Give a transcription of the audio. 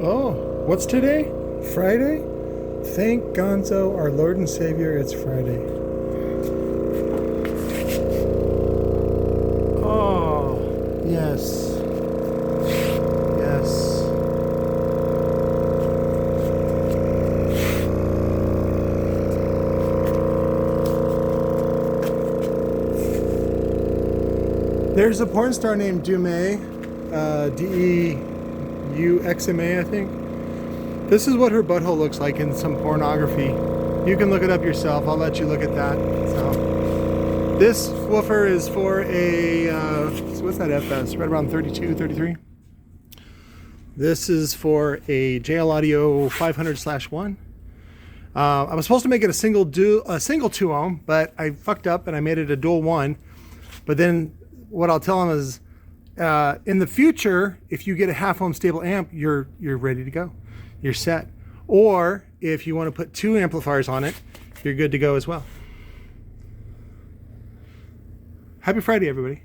Oh, what's today? Friday? Thank Gonzo, our Lord and Savior, it's Friday. Oh, yes. Yes. There's a porn star named Dume, D-E-U-X-M-A, I think. This is what her butthole looks like in some pornography. You can look it up yourself. I'll let you look at that. So, this woofer is for a, so what's that FS? Right around 32, 33. This is for a JL Audio 500/1. I was supposed to make it a single 2 ohm, but I fucked up and I made it a dual 1. But then what I'll tell them is, in the future, if you get a 1/2 ohm stable amp, you're ready to go. You're set. Or if you want to put 2 amplifiers on it, you're good to go as well. Happy Friday, everybody.